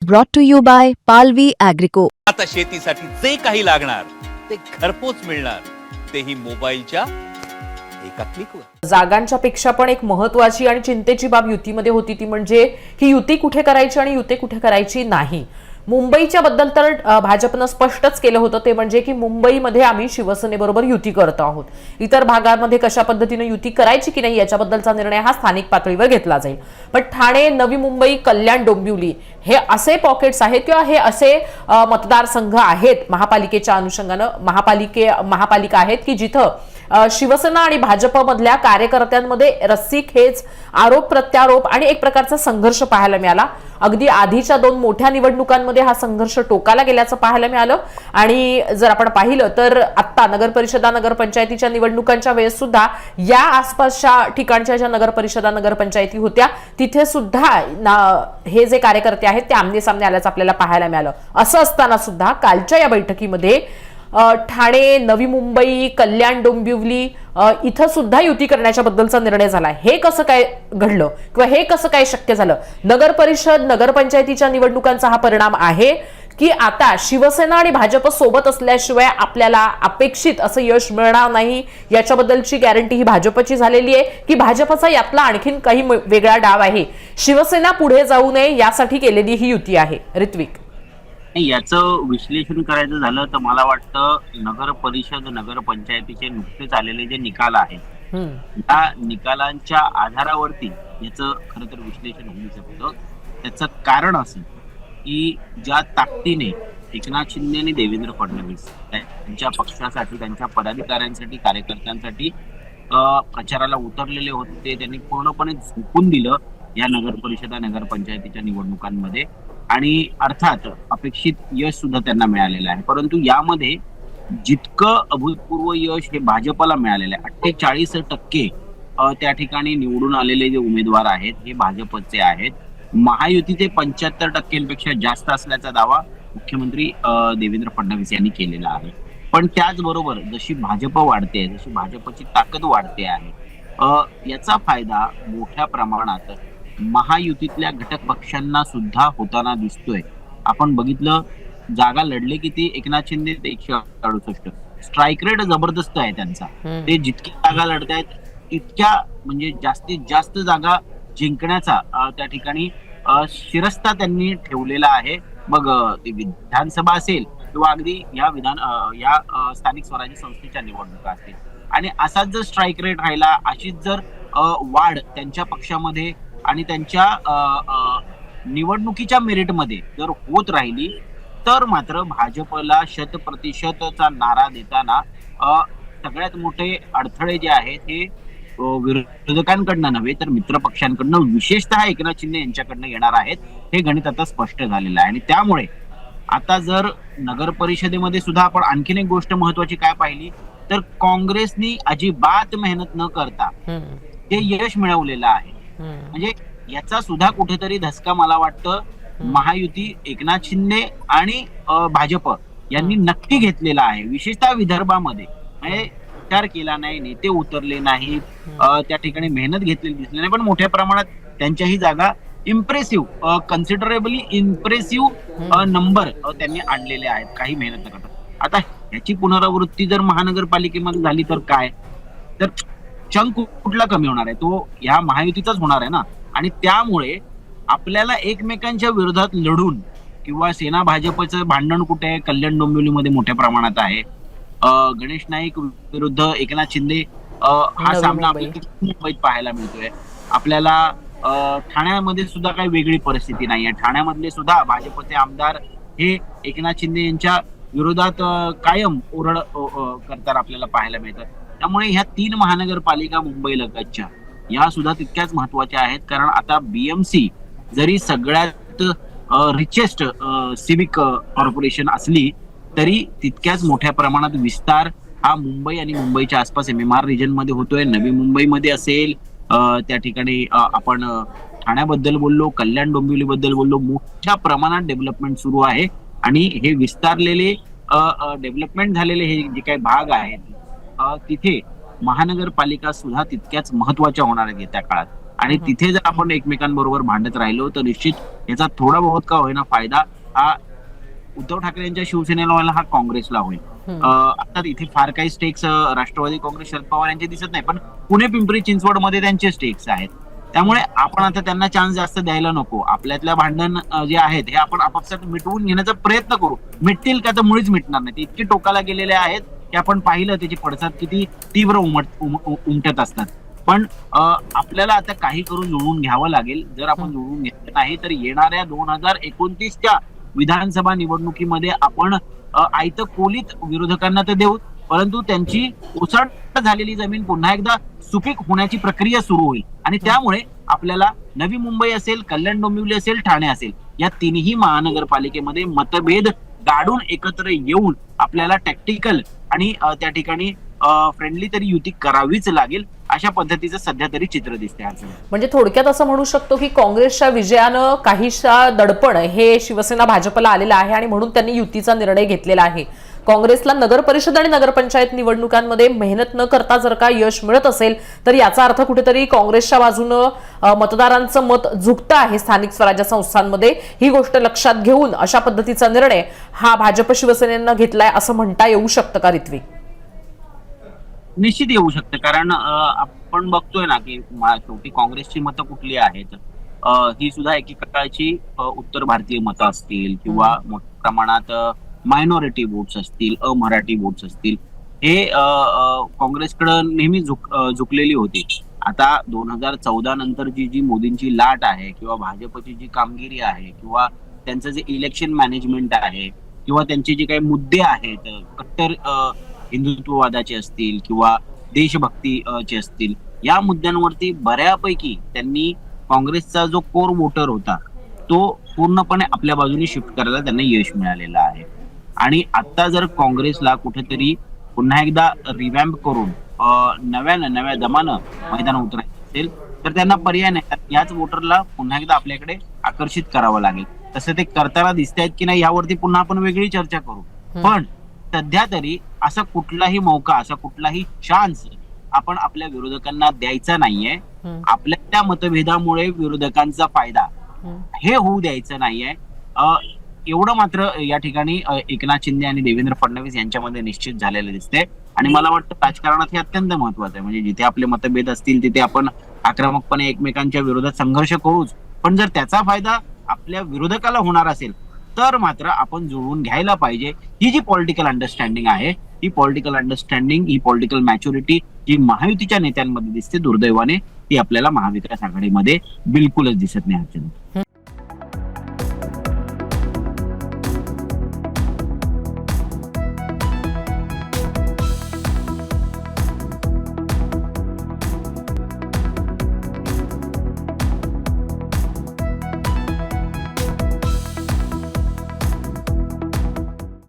brought to you by Palvi Agrico. आता शेतीसाठी जे काही लागणार ते घरपोच मिळणार, तेही मोबाईलच्या एका क्लिकवर. जागांच्या पेक्षा पण एक महत्वाची आणि चिंतेची बाब युतीमध्ये होती, ती म्हणजे ही युती कुठे करायची आणि युती कुठे करायची नाही. मुंबईच्या बद्दल तर भाजपनं स्पष्टच केलं होतं, ते म्हणजे की मुंबईमध्ये आम्ही शिवसेनेबरोबर युती करत आहोत. इतर भागांमध्ये कशा पद्धतीने युती करायची की नाही याच्याबद्दलचा निर्णय हा स्थानिक पातळीवर घेतला जाईल. पण ठाणे, नवी मुंबई, कल्याण, डोंबिवली हे असे पॉकेट्स आहेत किंवा हे असे मतदारसंघ आहेत महापालिकेच्या अनुषंगानं महापालिका आहेत की जिथं शिवसेना आणि भाजपमधल्या कार्यकर्त्यांमध्ये रस्सीखेच, आरोप प्रत्यारोप आणि एक प्रकारचा संघर्ष पाहायला मिळाला. अगदी आधीच्या 2 मोठ्या निवडणुकांमध्ये हा संघर्ष टोकाला गेल्याचं पाहायला मिळालं. आणि जर आपण पाहिलं तर आता नगरपरिषदा, नगरपंचायतीच्या निवडणुकांच्या वेळेस सुद्धा या आसपासच्या ठिकाणच्या ज्या नगरपरिषदा, नगरपंचायती होत्या तिथे सुद्धा हे जे कार्यकर्ते आहेत ते आमने सामने आल्याचं आपल्याला पाहायला मिळालं. असं असताना सुद्धा कालच्या या बैठकीमध्ये ठाणे, नवी मुंबई, कल्याण, डोंबिवली इथं सुद्धा युती करण्याच्या बद्दलचा निर्णय झाला. हे कसं काय घडलं किंवा हे कसं काय शक्य झालं? नगरपरिषद, नगरपंचायतीच्या निवडणुकांचा हा परिणाम आहे की आता शिवसेना आणि भाजप सोबत असल्याशिवाय आपल्याला अपेक्षित असं यश मिळणार नाही याच्याबद्दलची गॅरंटी ही भाजपची झालेली आहे की भाजपचा यातला आणखीन काही वेगळा डाव आहे? शिवसेना पुढे जाऊ नये यासाठी केलेली ही युती आहे. ऋत्विक, याचं विश्लेषण करायचं झालं तर मला वाटतं नगर परिषद, नगरपंचायतीचे नुकतेच आलेले जे निकाल आहेत त्या निकालांच्या आधारावरती याचं खरं तर विश्लेषण होऊ शकतं. त्याचं कारण असं की ज्या ताकदीने एकनाथ शिंदे आणि देवेंद्र फडणवीस त्यांच्या पक्षासाठी, त्यांच्या पदाधिकाऱ्यांसाठी, कार्यकर्त्यांसाठी प्रचाराला उतरलेले होते, त्यांनी पूर्णपणे झुकून दिलं या नगर परिषदा, नगरपंचायतीच्या निवडणुकांमध्ये. आणि अर्थात अपेक्षित यश सुद्धा त्यांना मिळालेलं आहे. परंतु यामध्ये जितकं अभूतपूर्व यश हे भाजपला मिळालेलं आहे, 48% त्या ठिकाणी निवडून आलेले जे उमेदवार आहेत हे भाजपचे आहेत. महायुतीचे 75%पेक्षा जास्त असल्याचा दावा मुख्यमंत्री देवेंद्र फडणवीस यांनी केलेला आहे. पण त्याचबरोबर जशी भाजप वाढते, जशी भाजपची ताकद वाढते आहे, याचा फायदा मोठ्या प्रमाणात महायुतीतल्या घटक पक्षांना सुद्धा होताना दिसतोय. आपण बघितलं जागा लढले किती, एकनाथ शिंदे 168, स्ट्राईक रेट जबरदस्त आहे त्यांचा. ते जितकी जागा लढतायत तितक्या म्हणजे जास्तीत जास्त जागा जिंकण्याचा त्या ठिकाणी शिरस्ता त्यांनी ठेवलेला आहे. मग विधानसभा असेल किंवा अगदी या स्थानिक स्वराज्य संस्थेच्या निवडणुका असतील. आणि असाच जर स्ट्राईक रेट राहिला, अशीच जर वाढ त्यांच्या पक्षामध्ये आणि त्यांच्या निवडणुकीच्या मेरिटमध्ये जर होत राहिली तर मात्र भाजपला 100%चा नारा देताना सगळ्यात मोठे अडथळे जे आहेत हे विरोधकांकडनं नव्हे तर मित्र पक्षांकडनं, विशेषतः एकनाथ शिंदे यांच्याकडनं येणार आहेत. हे गणित आता स्पष्ट झालेलं आहे. आणि त्यामुळे आता जर नगर परिषदेमध्ये सुद्धा आपण आणखीन एक गोष्ट महत्वाची काय पाहिली तर काँग्रेसनी अजिबात मेहनत न करता हे यश मिळवलेलं आहे. म्हणजे याचा सुद्धा कुठेतरी धसका मला वाटतं महायुती, एकनाथ शिंदे आणि भाजप यांनी नक्की घेतलेला आहे. विशेषतः विदर्भामध्ये म्हणजे विचार केला नाही, नेते उतरले नाहीत, त्या ठिकाणी मेहनत घेतलेली दिसली नाही, पण मोठ्या प्रमाणात त्यांच्याही जागा इम्प्रेसिव्ह, कन्सिडरेबली इम्प्रेसिव्ह नंबर त्यांनी आणलेले आहेत काही मेहनत न करता. आता ह्याची पुनरावृत्ती जर महानगरपालिकेमध्ये झाली तर काय, तर चंक कुठला कमी होणार आहे? तो ह्या महायुतीचाच होणार आहे ना. आणि त्यामुळे आपल्याला एकमेकांच्या विरोधात लढून किंवा सेना भाजपचं भांडण कुठे आहे, कल्याण डोंबिवलीमध्ये मोठ्या प्रमाणात आहे. गणेश नाईक विरुद्ध एकनाथ शिंदे हा सामना मुंबईत पाहायला मिळतोय. आपल्याला ठाण्यामध्ये सुद्धा काही वेगळी परिस्थिती नाहीये. ठाण्यामधले सुद्धा भाजपचे आमदार हे एकनाथ शिंदे यांच्या विरोधात कायम ओरड करताना आपल्याला पाहायला मिळतं. त्यामुळे ह्या 3 महानगरपालिका मुंबई लगतच्या या सुद्धा तितक्याच महत्वाच्या आहेत. कारण आता बीएमसी जरी सगळ्यात रिचेस्ट सिविक कॉर्पोरेशन असली तरी तितक्याच मोठ्या प्रमाणात विस्तार हा मुंबई आणि मुंबईच्या आसपास MMR रिजन मध्ये होतोय. नवी मुंबईमध्ये असेल, त्या ठिकाणी आपण ठाण्याबद्दल बोललो, कल्याण डोंबिवली बद्दल बोललो, मोठ्या प्रमाणात डेव्हलपमेंट सुरू आहे. आणि हे विस्तारलेले डेव्हलपमेंट झालेले हे जे काही भाग आहेत तिथे महानगरपालिका सुद्धा तितक्याच महत्वाच्या होणार आहेत येत्या काळात. आणि तिथे जर आपण एकमेकांबरोबर भांडत राहिलो तर निश्चित याचा थोडा बहुत का होईना फायदा हा उद्धव ठाकरे यांच्या शिवसेनेला व्हायला, हा काँग्रेसला होईल. आता इथे फार काही स्टेक्स राष्ट्रवादी काँग्रेस शरद पवार यांचे दिसत नाही, पण पुणे पिंपरी चिंचवड मध्ये त्यांचे स्टेक्स आहेत. त्यामुळे आपण आता त्यांना चान्स जास्त द्यायला नको. आपल्यातल्या भांडण जे आहेत हे आपण आपापसात मिटवून घेण्याचा प्रयत्न करू. मिटतील का तर मुळीच मिटणार नाही. ते इतके टोकाला गेलेले आहेत की आपण पाहिलं त्याचे पडसाद किती तीव्र उमटत असतात. पण आपल्याला आता काही करून जुळवून घ्यावं लागेल. जर आपण जुळवून घेतलं नाही तर येणाऱ्या 2029च्या विधानसभा निवडणुकीमध्ये आपण आयतं कोलीत विरोधकांना तर देऊ, परंतु त्यांची ओसाड झालेली जमीन पुन्हा एकदा सुपीक होण्याची प्रक्रिया सुरू होईल. आणि त्यामुळे आपल्याला नवी मुंबई असेल, कल्याण डोंबिवली असेल, ठाणे असेल, या तिन्ही महानगरपालिकेमध्ये मतभेद गाडून एकत्र येऊन आपल्याला टॅक्टिकल आणि त्या ठिकाणी फ्रेंडली तरी युती करावीच लागेल. अशा पद्धतीचं सध्या तरी चित्र दिसते. म्हणजे थोडक्यात असं म्हणू शकतो की काँग्रेसच्या विजयानं काहीशा दडपण हे शिवसेना भाजपला आलेलं आहे आणि म्हणून त्यांनी युतीचा निर्णय घेतलेला आहे. काँग्रेसला नगर परिषद आणि नगरपंचायत निवडणुकांमध्ये मेहनत न करता जर का यश मिळत असेल तर याचा अर्थ कुठेतरी काँग्रेसच्या बाजूनं मतदारांचं मत झुकतं आहे स्थानिक स्वराज्य संस्थांमध्ये. ही गोष्ट लक्षात घेऊन अशा पद्धतीचा निर्णय हा भाजप शिवसेनेनं घेतलाय असं म्हणता येऊ शकतं का ऋत्विक? निश्चित येऊ शकतं, कारण आपण बघतोय ना की शेवटी काँग्रेसची मतं कुठली आहेत, ही सुद्धा एकेकाळची उत्तर भारतीय मतं असतील किंवा मोठ्या प्रमाणात मायनॉरिटी वोट्स असतील, अमराठी वोट्स असतील, हे काँग्रेसकडे नेहमी झुकलेली होती. आता 2014 नंतरची जी मोदींची लाट आहे किंवा भाजपची जी कामगिरी आहे किंवा त्यांचं जे इलेक्शन मॅनेजमेंट आहे किंवा त्यांचे जे काही मुद्दे आहेत, कट्टर हिंदुत्ववादाचे असतील किंवा देशभक्तीचे असतील, या मुद्द्यांवरती बऱ्यापैकी त्यांनी काँग्रेसचा जो कोर वोटर होता तो पूर्णपणे आपल्या बाजूने शिफ्ट करायला त्यांना यश मिळालेलं आहे. आणि आता जर काँग्रेसला कुठेतरी पुन्हा एकदा रिवॅम्प करून नव्या दमानं मैदानात उतरायचं असेल तर त्यांना पर्याय नाही, याच वोटरला पुन्हा एकदा आपल्याकडे आकर्षित करावं लागेल. तसं ते करताना दिसत आहेत की नाही यावरती पुन्हा आपण वेगळी चर्चा करू. पण सध्या तरी असा कुठलाही मौका, असा कुठलाही चान्स आपण आपल्या विरोधकांना द्यायचा नाहीये. आपल्या त्या मतभेदामुळे विरोधकांचा फायदा हे होऊ द्यायचं नाहीये. एवढं मात्र या ठिकाणी एकनाथ शिंदे आणि देवेंद्र फडणवीस यांच्यामध्ये निश्चित झालेलं दिसते. आणि मला वाटतं राजकारणात हे अत्यंत महत्वाचं आहे. म्हणजे जिथे आपले मतभेद असतील तिथे आपण आक्रमकपणे एकमेकांच्या विरोधात संघर्ष करूच, पण जर त्याचा फायदा आपल्या विरोधकाला होणार असेल तर मात्र आपण जुळवून घ्यायला पाहिजे. ही जी पॉलिटिकल अंडरस्टँडिंग आहे, ही पॉलिटिकल अंडरस्टँडिंग, ही पॉलिटिकल मॅच्युरिटी जी महायुतीच्या नेत्यांमध्ये दिसते, दुर्दैवाने ती आपल्याला महाविकास आघाडीमध्ये बिलकुलच दिसत नाही.